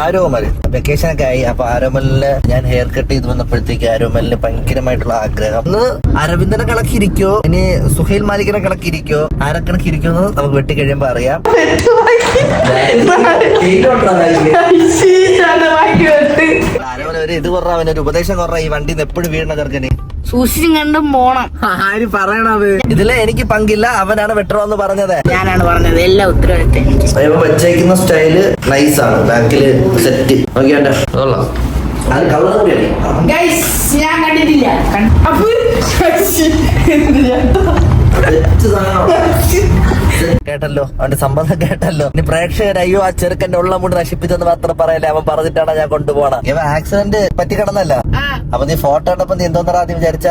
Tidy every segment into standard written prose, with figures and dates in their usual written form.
ആരോമൽ വെക്കേഷനൊക്കെ ആയി. അപ്പൊ ആരോമലിന് ഞാൻ ഹെയർ കട്ട് ചെയ്ത് വന്നപ്പോഴത്തേക്ക് ആരോമലിന് ഭയങ്കരമായിട്ടുള്ള ആഗ്രഹം ഒന്ന് അരവിന്ദനെ കണക്കിരിക്കോ ഇനി സുഹൈൽ മാലിക്കിനെ കണക്കിരിക്കോ ആരെ കണക്കിരിക്കോ എന്ന് നമുക്ക് വെട്ടി കഴിയുമ്പോ അറിയാം. ആരോമൽ ഒരു ഇത് കുറ അവനൊരു ഉപദേശം കുറ ഈ വണ്ടി എപ്പോഴും വീഴണ ചെറുക്കന് സൂക്ഷിച്ചും കണ്ടും പോണം. ആര് പറയണത്? ഇതില് എനിക്ക് പങ്കില്ല, അവനാണ് വെട്ടണമെന്ന് പറഞ്ഞത്. ഞാനാണ് പറഞ്ഞത് എല്ലാ ഉത്തരവാദിത്തം. വെച്ചേക്കുന്ന സ്റ്റൈല് നൈസാണ്, ബാക്കില് സെറ്റ് നോക്കിയാണ്ട അത് കളർ കൂടിയാണ്. ഞാൻ കണ്ടിട്ടില്ല. കേട്ടല്ലോ അവന്റെ സമ്മതം കേട്ടല്ലോ. ഇനി പ്രേക്ഷകർ അയ്യോ ആ ചെറുക്കന്റെ ഉള്ള മുണ്ട് നശിപ്പിച്ചെന്ന് മാത്രം പറയല്ലേ, അവൻ പറഞ്ഞിട്ടാണ് ഞാൻ കൊണ്ടുപോകണം. ഇവ ആക്സിഡന്റ് പറ്റി കിടന്നല്ല. അപ്പൊ നീ ഫോട്ടോ ഇട്ടപ്പോ നീ എന്തോന്നാ ആദ്യം വിചാരിച്ച?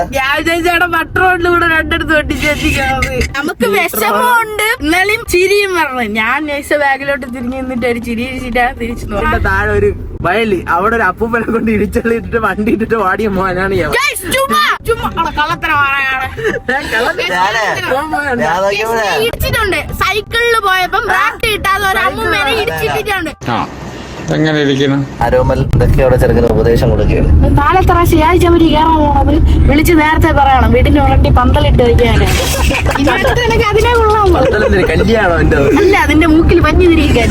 പട്രോളിലൂടെ രണ്ടിടത്ത് വെട്ടിച്ചെത്തിക്കാണ്. നമുക്ക് വിഷമമുണ്ട് എന്നാലും ചിരിയും പറഞ്ഞു. ഞാൻ നൈസ് ബാഗിലോട്ട് തിരിഞ്ഞു നിന്നിട്ട് ഒരു ചിരി തിരിച്ചു നോക്കി. താഴെ ഒരു വയല്, അവിടെ ഒരു അപ്പൂപ്പനെ കൊണ്ട് ഇടിച്ചിട്ട് വണ്ടി ഇട്ടിട്ട് വാടിയ മോനാണ് ഞാൻ. ഇടിച്ചിട്ടുണ്ട്. സൈക്കിളിൽ പോയപ്പം ബ്രാക്ക് കിട്ടാതെ ഒരു അമ്മൂമ്മേനെ ഇടിച്ചിട്ടുണ്ട്. എങ്ങനെ ഇരിക്കണം? ആരോമൽ ഇതൊക്കെ അവിടെ ചെറുക്കന് ഉപദേശം കൊടുക്കുകയാണ്. നാളെത്ര ശനിയാഴ്ച അവര് കയറാൻ പോണത് വിളിച്ച് നേരത്തെ പറയണം. വീടിന്റെ ഉടനെ പന്തലിട്ട് വയ്ക്കാന്. എനിക്ക് അതിനെ കൊള്ളാമോ? കല്യാണോ എന്റെ? അല്ല, അതിന്റെ മൂക്കിൽ പഞ്ഞി തിരിക്കാൻ.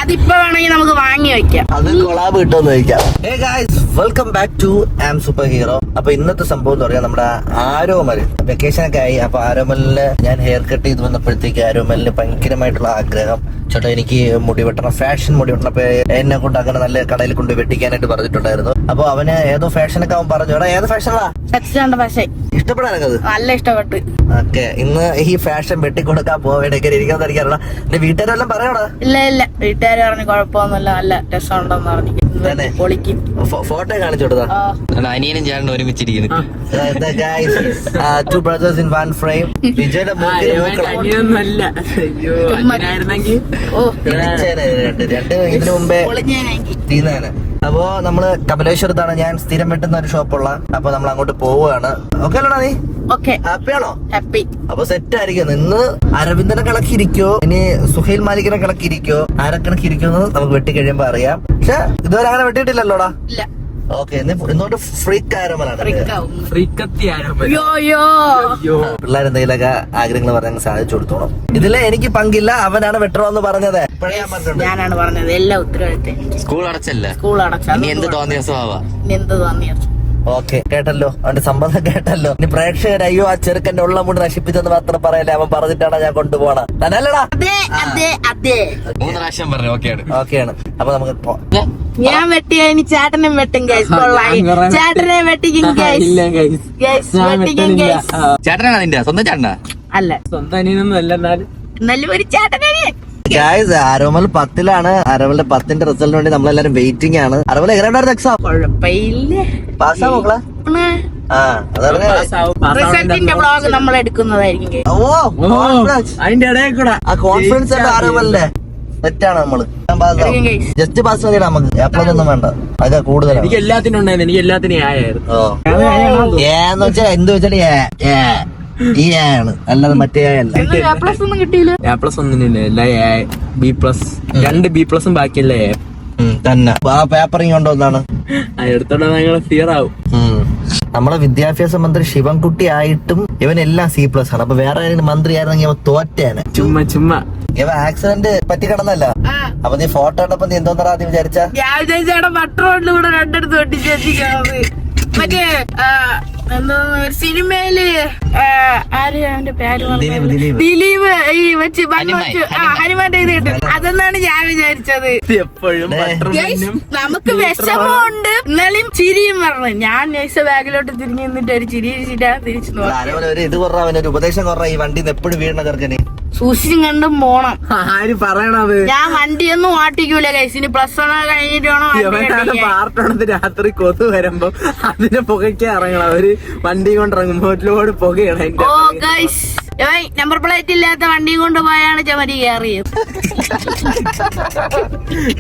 അതിപ്പോ വേണമെങ്കിൽ നമുക്ക് വാങ്ങി വെക്കാം. അത് കൊളാബ് കിട്ടുമെന്ന് ചോദിക്കാം. Hey guys, welcome back to am super hero. അപ്പൊ ഇന്നത്തെ സംഭവം എന്ന് പറയാം, നമ്മുടെ ആരോമൽ വെക്കേഷനൊക്കെ ആയി. അപ്പൊ ആരോമലിന് ഞാൻ ഹെയർ കട്ട് ചെയ്ത് വന്നപ്പോഴത്തേക്ക് ആരോമലിന് ഭയങ്കരമായിട്ടുള്ള ആഗ്രഹം, ചേട്ടാ എനിക്ക് മുടി വെട്ടണം, ഫാഷൻ മുടി വെട്ടണം. അപ്പൊ എന്നെ കൊണ്ട് അങ്ങനെ നല്ല കടയിൽ കൊണ്ട് വെട്ടിക്കാനായിട്ട് പറഞ്ഞിട്ടുണ്ടായിരുന്നു. അപ്പൊ അവന് ഏതോ ഫാഷനൊക്കെ അവൻ പറഞ്ഞു. എടാ ഏത് ഫാഷനാ ഇഷ്ടപ്പെടാനത്? നല്ല ഇഷ്ടപ്പെട്ടു. ഓക്കെ, ഇന്ന് ഈ ഫാഷൻ വെട്ടിക്കൊടുക്കാൻ പോവേണ്ടൊക്കെ ഇരിക്കാന്ന് എനിക്കറിയണം. എന്റെ വീട്ടുകാരെല്ലാം പറയണോ? ഇല്ല വീട്ടുകാർ പറഞ്ഞു കുഴപ്പമൊന്നുമില്ല, നല്ല രസമുണ്ടെന്ന് പറഞ്ഞു. പൊളിക്കും. ഫോട്ടോ കാണിച്ചു കൊടുത്താ അനിയനും ചേട്ടനും ഒരുമിച്ചിരിക്കുന്നു. Two brothers in one frame. വിജയുടെ അനിയൊന്നുമല്ല. അയ്യോ, അങ്ങനായിരുന്നെങ്കിൽ രണ്ട് ഇതിനു മുമ്പേ തീർന്നാണ്. അപ്പോ നമ്മള് കപിലേശ്വരത്താണ് ഞാൻ സ്ഥിരം വെട്ടുന്ന ഒരു ഷോപ്പുള്ള. അപ്പൊ നമ്മൾ അങ്ങോട്ട് പോവുകയാണ്. ഓക്കെ അല്ലടാ നീ? ഓക്കെ, ഹാപ്പിയാണോ? ഹാപ്പി. അപ്പൊ സെറ്റ് ആയിരിക്കും. ഇന്ന് അരവിന്ദനെ കണക്കിരിക്കോ ഇനി സുഹൈൽ മാലിക്കിനെ കണക്കിരിക്കോ ആരെ കണക്കിരിക്കോ എന്ന് നമുക്ക് വെട്ടി കഴിയുമ്പോ അറിയാം. പക്ഷെ ഇതുവരെ അങ്ങനെ വെട്ടിയിട്ടില്ലല്ലോടാ? ഇല്ല. Okay, ഇന്നോട്ട് freak ആരോമലാണ്. പിള്ളേരെന്തെങ്കിലൊക്കെ ആഗ്രഹങ്ങൾ പറഞ്ഞാൽ സാധിച്ചു കൊടുത്തോണം. ഇതില് എനിക്ക് പങ്കില്ല, അവനാണ് വെട്ടണമെന്ന് പറഞ്ഞത്. ഞാനാണ് പറഞ്ഞത് എല്ലാ ഉത്തരവാദിത്തം. സ്കൂൾ അടച്ചല്ല, സ്കൂൾ അടച്ചാ എന്ത് തോന്നിയ സ്വഭാവം. എന്ത് തോന്നിയ ഓക്കെ, കേട്ടല്ലോ അവന്റെ സമ്മതം കേട്ടല്ലോ. ഇനി പ്രേക്ഷകർ അയ്യോ ആ ചെറുക്കന്റെ ഉള്ള മുണ്ട് നശിപ്പിച്ചെന്ന് മാത്രം പറയല്ലേ, അവൻ പറഞ്ഞിട്ടാണ് ഞാൻ കൊണ്ടുപോകണം. തന്നല്ലടാ? 3 പ്രാവശ്യം പറഞ്ഞു. ഓക്കെയാണ്. അപ്പൊ നമുക്ക് ഞാൻ വെട്ടിയ ഇനി ചേട്ടനും വെട്ടും ഗൈസ്. ചേട്ടനെ വെട്ടിക്കും ഗൈസ്. വെട്ടിക്കും ഗൈസ്. ചേട്ടനാണ് നിന്റെ സ്വന്തം ചേട്ടനാ? അല്ല, സ്വന്തം അനിയനൊന്നും അല്ല. എന്നാലും ഒരു ചേട്ടനെ. ഗായ്സ്, ആരോമൽ 10ലാണ്. ആരോമലിന്റെ 10ന്റെ റിസൾട്ടിന് വേണ്ടി നമ്മളെല്ലാരും വെയിറ്റിംഗ് ആണ്. ആരോമൽ എങ്ങനെയുണ്ടായിരുന്നു എക്സാം? കുഴപ്പമില്ല, പാസ്സാ മക്കളെ? റിസൾട്ടിന്റെ വ്ളോഗ് നമ്മൾ എടുക്കുന്നതായിരിക്കും. അതിന്റെ ഇടയിൽ കൂടെ ആ കോൺഫിഡൻസ് ആരോമലിന്റെ തെറ്റാണ്. നമ്മള് ജസ്റ്റ് പാസ് മതിയാണ് നമുക്ക്, എപ്പോഴൊന്നും വേണ്ട. അതൊക്കെ കൂടുതലാണ്. എനിക്ക് എല്ലാത്തിനും ഉണ്ടായിരുന്നു. എനിക്ക് എല്ലാത്തിനും ആയിരുന്നു. ഏന്ന് വെച്ചാ എന്ത് വെച്ചാല് ഈ ആണ്, അല്ലാതെ മറ്റേ അല്ല. A+ ഒന്നും കിട്ടിയില്ല. A+ ഒന്നിനില്ല, എല്ലാം B+. 2 B+ ബാക്കിയല്ലേ തന്നെ. ആ പേപ്പറിങ് കൊണ്ടോ ഒന്നാണ് എടുത്തോണ്ട് ഞങ്ങൾ ക്ലിയർ ആവും. നമ്മളെ വിദ്യാഭ്യാസ മന്ത്രി ശിവൻകുട്ടി ആയിട്ടും ഇവനെല്ലാം C+ ആണ്. അപ്പൊ വേറെ ആരെങ്കിലും മന്ത്രി ആയിരുന്നെങ്കിൽ അവൻ തോറ്റാണ്. ചുമ്മാ ഇവ ആക്സിഡന്റ് പറ്റി കിടന്നല്ല. അപ്പൊ നീ ഫോട്ടോ ഇട്ടപ്പോ നീ എന്തോന്നാ ആദ്യം വിചാരിച്ച? പട്രോളിലൂടെ രണ്ടിടത്ത് വെട്ടിച്ചെത്തിക്കാണ്. മറ്റേ സിനിമയില് ആര് അവന്റെ പേര് ദിലീപ് ഈ വെച്ച് ഹനുമാന്റെ ഇത് കിട്ടും. അതെന്നാണ് ഞാൻ വിചാരിച്ചത്. എപ്പോഴും നമുക്ക് വിഷമമുണ്ട് എന്നാലും ചിരിയും പറഞ്ഞു. ഞാൻ നൈസ് ബാഗിലോട്ട് തിരിഞ്ഞു നിന്നിട്ട് ഒരു ചിരി തിരിച്ചു നോക്കി. ഇത് കുറ അവനൊരു ഉപദേശം കുറ ഈ വണ്ടി എപ്പോഴും വീഴണ ചെറുക്കന് സൂക്ഷിച്ചും കണ്ടും പോണം. ആര് പറയണത്? ഞാൻ വണ്ടിയൊന്നും ഓട്ടിക്കൂല ഗൈസിന്. +1 കഴിഞ്ഞിട്ട് വേണം. പാർട്ടോണത് രാത്രി കൊതു വരുമ്പോ അതിനെ പുകയ്ക്ക് ഇറങ്ങണം. അവര് വണ്ടി കൊണ്ടിറങ്ങുമ്പോ ഒരുപാട് പുകയാണ്. ഓ ഗൈസ്, നമ്പർ പ്ലേറ്റ് ഇല്ലാത്ത വണ്ടിയും കൊണ്ട് പോയാണ് ചമരി കയറിയത്.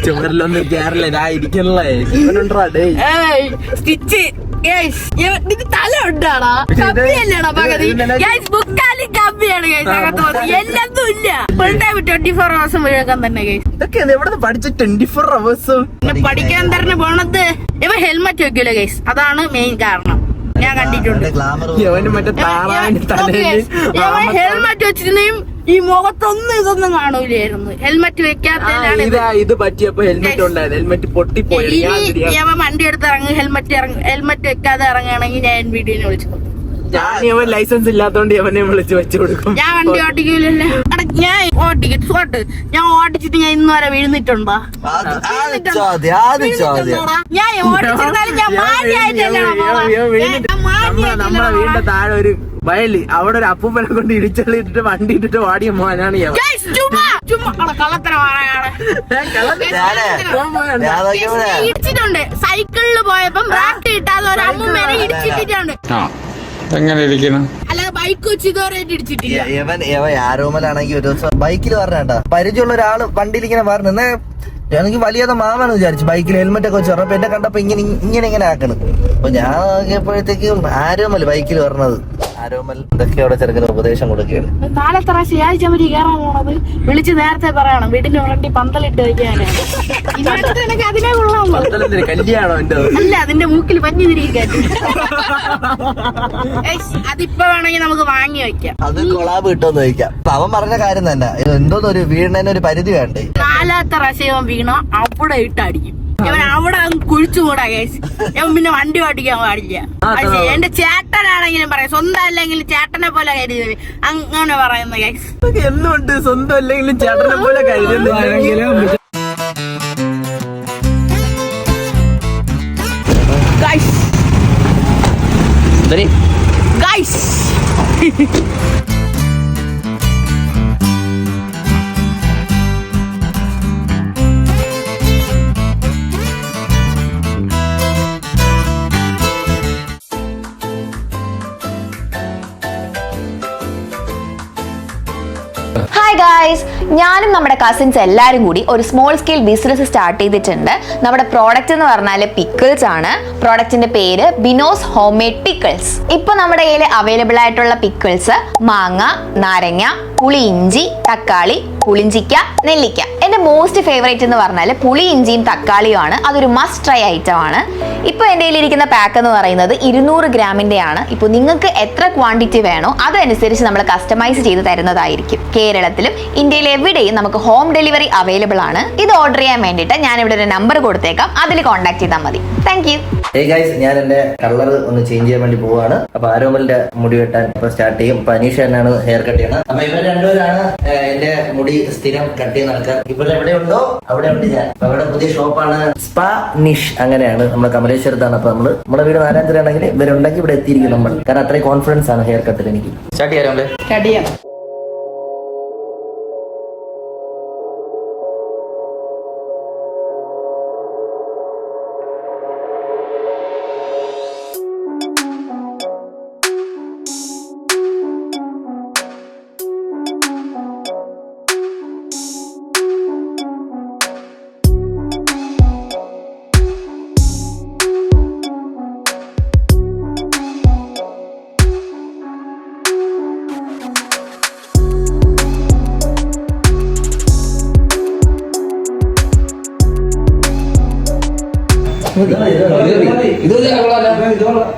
ചുമരിലൊന്നും കയറില്ല, ഞാൻ ഇരിക്കണല്ലേ. സ്റ്റിച്ച് നിനക്ക് തല ഉണ്ടാടാ, കമ്പിയല്ലേടാ പകുതി. ബുക്കാലി കമ്പിയാണ് എല്ലാത്തും ഇല്ല. ഫുൾ ടൈം 24 hours വീഴക്കാൻ തന്നെ. ഇതൊക്കെ എവിടെ പഠിച്ച 24 hours പഠിക്കാൻ തന്നെ പോണത്. ഇവ ഹെൽമെറ്റ് വെക്കൂല ഗൈസ്, അതാണ് മെയിൻ കാരണം. ഞാൻ കണ്ടിട്ടുണ്ട്. മറ്റേ താറാവിന്റെ തലയിൽ ഹെൽമെറ്റ് വെച്ചിരുന്നെയും ഈ മുഖത്തൊന്നും ഇതൊന്നും കാണൂലായിരുന്നു. ഹെൽമെറ്റ് വെക്കാത്തതാണ് ഇത് പറ്റിയപ്പോ ഹെൽമെറ്റ് ഉണ്ടായത്. ഹെൽമെറ്റ് പൊട്ടിപ്പോയി. വണ്ടി എടുത്ത് ഇറങ്ങി ഹെൽമെറ്റ് വെക്കാതെ ഇറങ്ങുകയാണെങ്കിൽ ഞാൻ വീഡിയോനെ വിളിച്ചു. ഞാൻ ലൈസൻസ് ഇല്ലാത്തോണ്ട് അവനെ വിളിച്ച് വെച്ചു കൊടുക്കും. ഞാൻ വണ്ടി ഓട്ടിക്കൂലല്ലോ. ഞാൻ ഓട്ടിച്ചിട്ട് ഞാൻ ഇന്ന് വരെ വീഴുന്നിട്ടുണ്ടോ? ഞാൻ ഓടിച്ചിരുന്നാലും ഞാൻ നമ്മളെ വീടിന്റെ താഴെ ഒരു വയല്, അവിടെ ഒരു അപ്പൂപ്പനെ കൊണ്ട് ഇടിച്ചള്ളിട്ടിട്ട് വണ്ടി ഇട്ടിട്ട് വാടിയ മോനാണ് ഇടിച്ചിട്ടുണ്ട്. സൈക്കിളിൽ പോയപ്പം റാഫ്റ്റ് കിട്ടാതെ ഒരു അമ്മൂമ്മേനെ ഇടിച്ചിട്ടുണ്ട്. എങ്ങനെ ഇരിക്കണം? അല്ലാതെ ബൈക്ക് വെച്ച് ഇതുവരെ ഇടിച്ചിട്ടില്ല. ആരോമലാണെങ്കിൽ ഒരു ദിവസം ബൈക്കിൽ പറഞ്ഞാ പരിചയമുള്ള ഒരാള് വണ്ടിയിൽ ഇങ്ങനെ പറഞ്ഞു. എന്നാ എനിക്ക് വലിയത് മാമാന്ന് വിചാരിച്ചു. ബൈക്കിൽ ഹെൽമെറ്റ് ഒക്കെ വെച്ച് പറഞ്ഞപ്പോ എന്നെ കണ്ടപ്പോ ഇങ്ങനെ ആക്കണ്. അപ്പൊ ഞാൻ നോക്കിയപ്പോഴത്തേക്കും ആരോമൽ ബൈക്കിൽ പറഞ്ഞത്. ആരോമൽ ഇതൊക്കെ അവിടെ ചെറുക്കന് ഉപദേശം കൊടുക്കുകയാണ്. നാളത്തെ പ്രാവശ്യം ശനിയാഴ്ച കയറാൻ പോണത് വിളിച്ച് നേരത്തെ പറയണം. വീടിന്റെ ഫ്രണ്ടി പന്തലിട്ട് വയ്ക്കാനാണ്. എനിക്ക് അതിനെ കൊള്ളാമോ? കല്യാണോ അല്ല, അതിന്റെ മൂക്കിൽ പഞ്ഞി തിരിക്കാൻ. അതിപ്പോ വേണമെങ്കിൽ നമുക്ക് വാങ്ങി വെക്കാം. അത് കൊളാബ് കിട്ടുമെന്ന് ചോദിക്കാം. അപ്പൊ അവൻ പറഞ്ഞ കാര്യം തന്നെ എന്തോന്ന് ഒരു വീടിന് ഒരു പരിധി വേണ്ടേ. നാലാമത്തെ പ്രാവശ്യം വീണോ അവിടെ ഇട്ടടിക്കും. ഇവൻ അവിടെ കുഴിച്ചുകൂടാ കേസ്. ഞാൻ പിന്നെ വണ്ടി ഓടിക്കാൻ പാടില്ല. പക്ഷെ എന്റെ ചേട്ടനാണെങ്കിലും പറയാം, സ്വന്തം അല്ലെങ്കിലും ചേട്ടനെ പോലെ കരുതി അങ്ങനെ പറയുന്ന കേസ്. എന്നുണ്ട് സ്വന്തം അല്ലെങ്കിലും ചേട്ടനെ പോലെ കരുതുന്നെങ്കിലും. ഹായ് ഗായ്സ്, ഞാനും നമ്മുടെ കസിൻസ് എല്ലാവരും കൂടി ഒരു സ്മോൾ സ്കെയിൽ ബിസിനസ് സ്റ്റാർട്ട് ചെയ്തിട്ടുണ്ട്. നമ്മുടെ പ്രോഡക്റ്റ് എന്ന് പറഞ്ഞാൽ പിക്കിൾസ് ആണ്. പ്രോഡക്റ്റിന്റെ പേര് ബിനോസ് ഹോം മെയ്ഡ് പിക്കിൾസ്. ഇപ്പൊ നമ്മുടെ കയ്യിൽ അവൈലബിൾ ആയിട്ടുള്ള പിക്കിൾസ് മാങ്ങ, നാരങ്ങ, പുളി ഇഞ്ചി, തക്കാളി, പുളിഞ്ചിക്ക, നെല്ലിക്ക. എന്റെ മോസ്റ്റ് ഫേവറേറ്റ് എന്ന് പറഞ്ഞാൽ പുളി ഇഞ്ചിയും തക്കാളിയുമാണ്. അതൊരു മസ്റ്റ് ട്രൈ ഐറ്റം ആണ്. ഇപ്പൊ എന്റെ കയ്യിലിരിക്കുന്ന പാക്ക് എന്ന് പറയുന്നത് 200 ഗ്രാമിന്റെ ആണ്. ഇപ്പൊ നിങ്ങൾക്ക് എത്ര ക്വാണ്ടിറ്റി വേണോ അതനുസരിച്ച് നമ്മൾ കസ്റ്റമൈസ് ചെയ്ത് തരുന്നതായിരിക്കും. കേരളത്തിലും ഇന്ത്യയിൽ എവിടെയും നമുക്ക് ഹോം ഡെലിവറി അവൈലബിൾ ആണ്. ഇത് ഓർഡർ ചെയ്യാൻ വേണ്ടിയിട്ട് ഞാൻ ഇവിടെ ഒരു നമ്പർ കൊടുത്തേക്കാം, അതിൽ കോൺടാക്ട് ചെയ്താൽ മതി. Thank you. ഞാൻ എന്റെ കളർ ഒന്ന് ചേഞ്ച് ചെയ്യാൻ വേണ്ടി പോവാണ്. അപ്പൊ ആരോമലിന്റെ മുടി വെട്ടാൻ ഇപ്പൊ സ്റ്റാർട്ട് ചെയ്യും. അപ്പൊ അനീഷ എന്നാണ് ഹെയർ കട്ട് ചെയ്യണം. അപ്പൊ ഇവർ രണ്ടുപേരാണ് എന്റെ മുടി സ്ഥിരം കട്ട് ചെയ്യുന്ന ആൾക്കാർ. ഇവിടെ എവിടെയുണ്ടോ അവിടെ ഉണ്ട് ഞാൻ. അപ്പൊ അവിടെ പുതിയ ഷോപ്പാണ് സ്പാ നിഷ്, അങ്ങനെയാണ്. നമ്മുടെ കമലേശ്വരത്താണ്. അപ്പൊ നമ്മുടെ വീട് നാരായണ ആണെങ്കിൽ ഇവരുണ്ടെങ്കിൽ ഇവിടെ എത്തിയിരിക്കും നമ്മൾ. കാരണം അത്രയും കോൺഫിഡൻസ് ആണ് ഹെയർ കട്ടിൽ എനിക്ക്. സ്റ്റാർട്ട് ചെയ്യാം.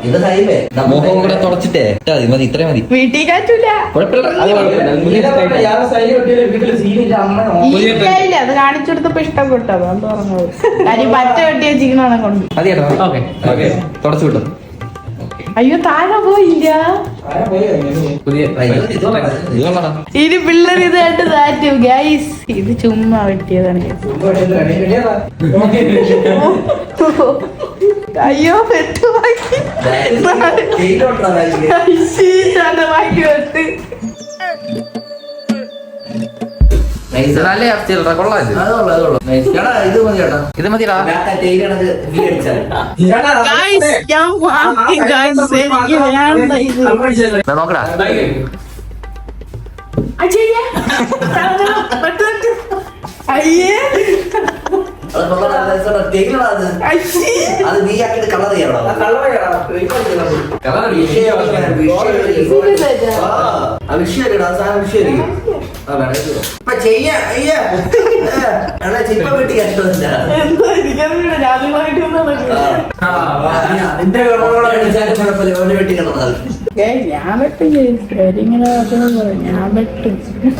ഇത് ഹൈവേ മുഖം കൂടെ തുടച്ചിട്ടേ മതി, ഇത്രയും മതി. വീട്ടിൽ കാറ്റൂല. അത് കാണിച്ചെടുത്തപ്പോ ഇഷ്ടപ്പെട്ടു. അതാണ്ട് പറഞ്ഞത്. കാര്യം പറ്റ വെട്ടിയ ചിക്കനാണ് കൊണ്ട്. തുടച്ചു വിട്ടു. അയ്യോ താഴെ പോയില്ല. ഇനി പിള്ളേർ ഇതായിട്ട് താറ്റും ഗൈസ്. ഇത് ചുമ്മാ വെട്ടിയതാണ്. അയ്യോ വെട്ട് ബാക്കി വെട്ട്. നല്ല കൊള്ളാം. ഇത് മതി കേട്ടോ. ഇത് മതിടാ. നോക്കടാ. അയ്യേ അത് കൊള്ളാം, തേയിലടാ അത്. അത് നീ ആക്കിയിട്ട് കളർ ചെയ്യണോ? വിഷയല്ലടാ, സാധനം വിഷയമായിരിക്കും. ഇപ്പൊ ചെയ്യാ ചിപ്പ വെട്ടി കഷ്ടമില്ല. അതിന്റെ കുഴപ്പമില്ല, വെട്ടി കിടന്നാൽ ഞാൻ വെട്ടും ഇങ്ങനെ ഞാൻ വെട്ടും.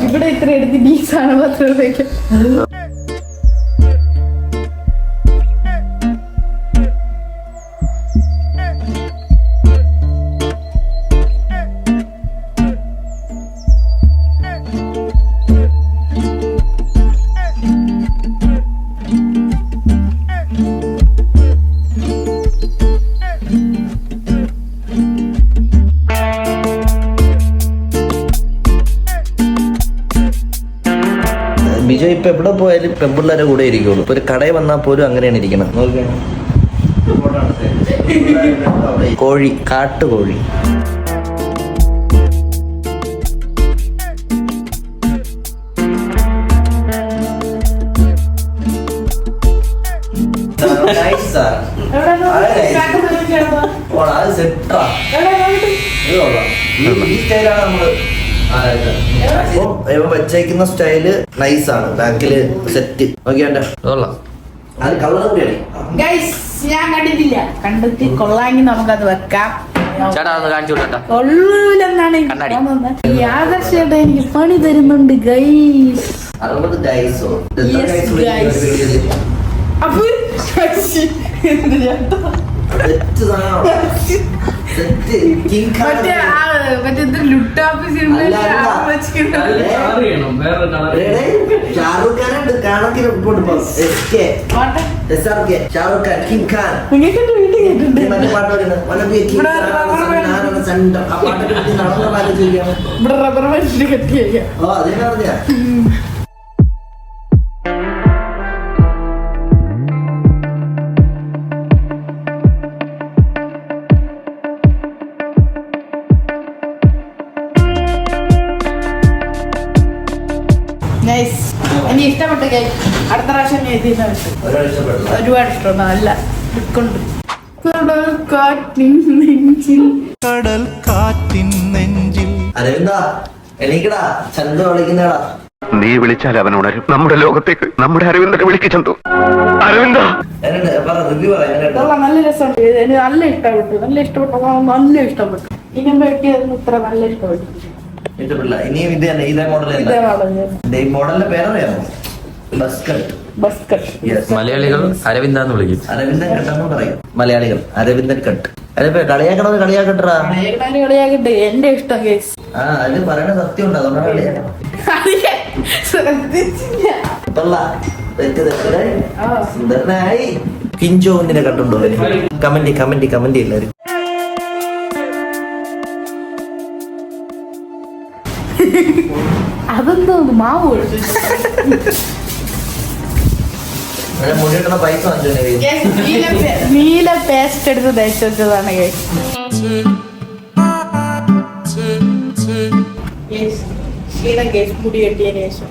ഇവിടെ ഇത്ര എടുത്തിട്ട് ഈ സാധനം 10 രൂപയ്ക്ക്. ബിജോ ഇപ്പൊ എവിടെ പോയാലും പെമ്പിള്ളേരെ കൂടെ ഇരിക്കുള്ളൂ. ഇപ്പൊ ഒരു കടയിൽ വന്നാൽ പോലും അങ്ങനെയാണ് ഇരിക്കണം. കോഴി, കാട്ടുകോഴി. വെച്ചേക്കുന്ന സ്റ്റൈല് നൈസാണ്. ബാക്കില് സെറ്റ് നോക്കിയാണ്ട അത് കളർ കൂടിയാണ്. ഞാൻ കണ്ടിട്ടില്ല, കണ്ടിട്ട് കൊള്ളാമെങ്കിൽ നമുക്കത് വെക്കാം. ചേട്ടാ ഒന്ന് കാണിച്ചു വിട്ടോ. കൊള്ളൂലെന്നാണ് എനിക്ക് കണ്ണാടി. തോന്നുന്നത്. ഈ ആദർശേട്ടാ എനിക്ക് പണി തരുന്നുണ്ട് ഗൈസ്. 60 ഡൈസോ. അപ്പൊ എന്ത് ചേട്ടാ? മറ്റേ ലുട്ടാപ്പ് ഷാറൂഖ് ഖാനുണ്ട് കണക്കിന് ഷാറൂഖ് ഖാൻ, കിങ് ഖാൻ. മറ്റേ പാട്ട് ഇവിടെ റബ്ബർ മനുഷ്യന് കെട്ടിയ ഓ അതന്നെ പറഞ്ഞ. എനിക്ക് ഇഷ്ടപ്പെട്ടു. അടുത്ത പ്രാവശ്യം ഞാൻ ഇതിന്ന് വിട്ടു. ഒരുപാട് ഇഷ്ടമുണ്ട്. നല്ല ലുക്കുണ്ട്. കടൽ കാറ്റിൻ നെഞ്ചിൽ. അരവിന്ദാ എണീക്കടാ, ചന്തു വിളിക്കുന്നടാ. നീ വിളിച്ചാൽ അവൻ ഉണരും. നമ്മുടെ ലോകത്തേക്ക് നമ്മുടെ അരവിന്ദനെ വിളിക്ക് ചന്തു. അരവിന്ദ റിവ്യൂ പറയാം. നല്ല രസമുണ്ട്. എനിക്ക് നല്ല ഇഷ്ടപ്പെട്ടു. നല്ല ഇഷ്ടപ്പെട്ടു. ഇനി വെട്ടിയതൊന്നും ഇത്ര നല്ല ഇഷ്ടപ്പെട്ടു. ഇഷ്ടപ്പെട്ടില്ല. ഇനിയും ഇത് തന്നെ, ഇതേ മോഡൽ. ഈ മോഡലിന്റെ പേരറിയാമോ? ബസ്കട്ട്. മലയാളികൾ അരവിന്ദാന്ന് വിളിക്കും. അരവിന്ദൻ കട്ടെന്ന് പറയും മലയാളികൾ. അരവിന്ദൻ കട്ട്. അതിപ്പോ കളിയാക്കണത് കളിയാക്കട്ടാ. കളിയാക്കട്ടെ, എന്റെ ഇഷ്ടം കേസ്. അത് പറയണ സത്യം ഉണ്ട്, അതുകൊണ്ടാണ് കളിയാക്കണം. സുന്ദരനായി. കിഞ്ചോന്നിനെ കണ്ടുണ്ടോ? കമന്റ് എല്ലാരും. അതെന്തോ മാവ് മുടിയിട്ട പൈസ നീല പേസ്റ്റ് എടുത്ത് തേച്ച് വെച്ചതാണ് മുടി കെട്ടിയതിന് ശേഷം.